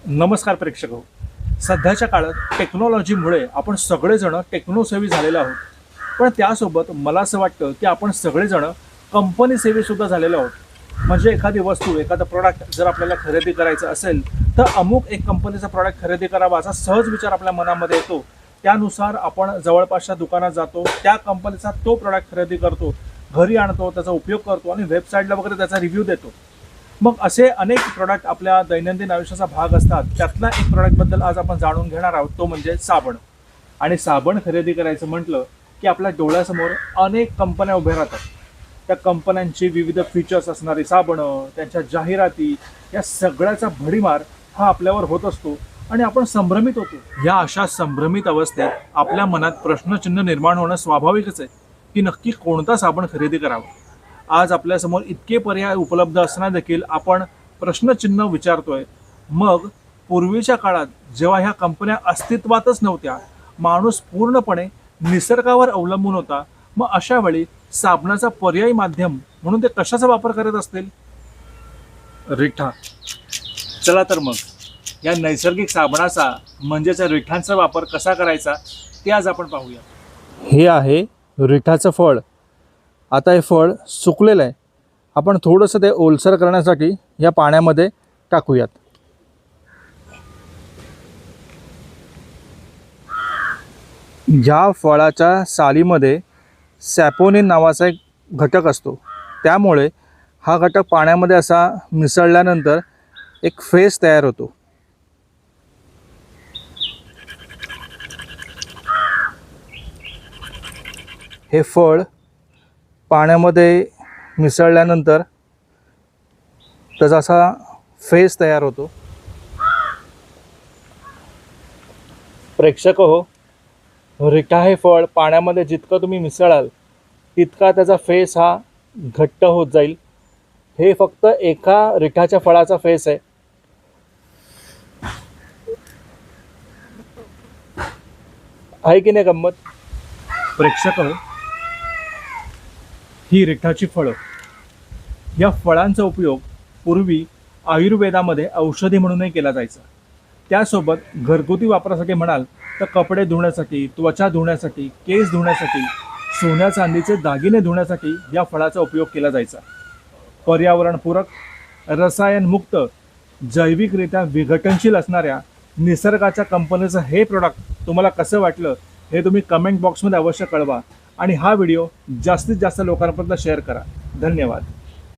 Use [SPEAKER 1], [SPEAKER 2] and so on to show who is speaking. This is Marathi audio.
[SPEAKER 1] नमस्कार प्रेक्षक हो. सध्याच्या काळात टेक्नॉलॉजीमुळे आपण सगळेजण टेक्नोसेवी झालेलो आहोत. पण त्यासोबत मला असं वाटतं की आपण सगळेजण कंपनी सेवेसुद्धा झालेलो आहोत. म्हणजे एखादी वस्तू, एखादा प्रॉडक्ट जर आपल्याला खरेदी करायचं असेल तर अमुक एक कंपनीचा प्रॉडक्ट खरेदी करावा असा सहज विचार आपल्या मनामध्ये येतो. त्यानुसार आपण जवळपासच्या दुकानात जातो, त्या कंपनीचा तो प्रॉडक्ट खरेदी करतो, घरी आणतो, त्याचा उपयोग करतो आणि वेबसाईटला वगैरे त्याचा रिव्ह्यू देतो. मग असे अनेक प्रॉडक्ट आपल्या दैनंदिन आयुष्याचा भाग असतात. त्यातला एक प्रॉडक्टबद्दल आज आपण जाणून घेणार आहोत, तो म्हणजे साबण. आणि साबण खरेदी करायचं म्हटलं की आपल्या डोळ्यासमोर अनेक कंपन्या उभ्या राहतात. त्या कंपन्यांची विविध फीचर्स असणारी साबणं, त्यांच्या जाहिराती, या सगळ्याचा भडीमार हा आपल्यावर होत असतो आणि आपण संभ्रमित होतो. या अशा संभ्रमित अवस्थेत आपल्या मनात प्रश्नचिन्ह निर्माण होणं स्वाभाविकच आहे की नक्की कोणता साबण खरेदी करावा. आज आपल्यासमोर इतके पर्याय उपलब्ध असताना देखील आपण प्रश्नचिन्ह विचारतोय. मग पूर्वीच्या काळात जेव्हा ह्या कंपन्या अस्तित्वातच नव्हत्या, माणूस पूर्णपणे निसर्गावर अवलंबून होता, मग अशा वेळी साबणाचा पर्यायी माध्यम म्हणून ते कशाचा वापर करत असतील? रिठा. चला तर मग या नैसर्गिक साबणाचा म्हणजेच रिठांचा वापर कसा करायचा ते आज आपण पाहूया.
[SPEAKER 2] हे आहे रिठाचं फळ. आता हे फळ सुकलेलं आहे. आपण थोडंसं ते ओलसर करण्यासाठी या पाण्यामध्ये टाकूयात. या फळाच्या सालीमध्ये सॅपोनिन नावाचा एक घटक असतो. त्यामुळे हा घटक पाण्यामध्ये असा मिसळल्यानंतर एक फेस तयार होतो. हे फळ पाण्यामध्ये मिसळल्यानंतर त्याचा असा फेस तयार होतो. प्रेक्षक हो, रिठा हे फळ पाण्यामध्ये जितकं तुम्ही मिसळाल तितका त्याचा फेस हा घट्ट होत जाईल. हे फक्त एका रिठाच्या फळाचा फेस आहे. आहे की नाही गंमत?
[SPEAKER 1] प्रेक्षक हो, ही रिठाची फळं. या फळांचा उपयोग पूर्वी आयुर्वेदामध्ये औषधी म्हणूनही केला जायचा. त्यासोबत घरगुती वापरासाठी म्हणाल तर कपडे धुण्यासाठी, त्वचा धुण्यासाठी, केस धुण्यासाठी, सोन्या चांदीचे दागिने धुण्यासाठी या फळाचा उपयोग केला जायचा. पर्यावरणपूरक, रसायनमुक्त, जैविकरित्या विघटनशील असणाऱ्या निसर्गाच्या कंपनीचं हे प्रोडक्ट तुम्हाला कसं वाटलं हे तुम्ही कमेंट बॉक्समध्ये अवश्य कळवा आणि हा व्हिडिओ जास्तीत जास्त लोकांपर्यंत शेअर करा. धन्यवाद.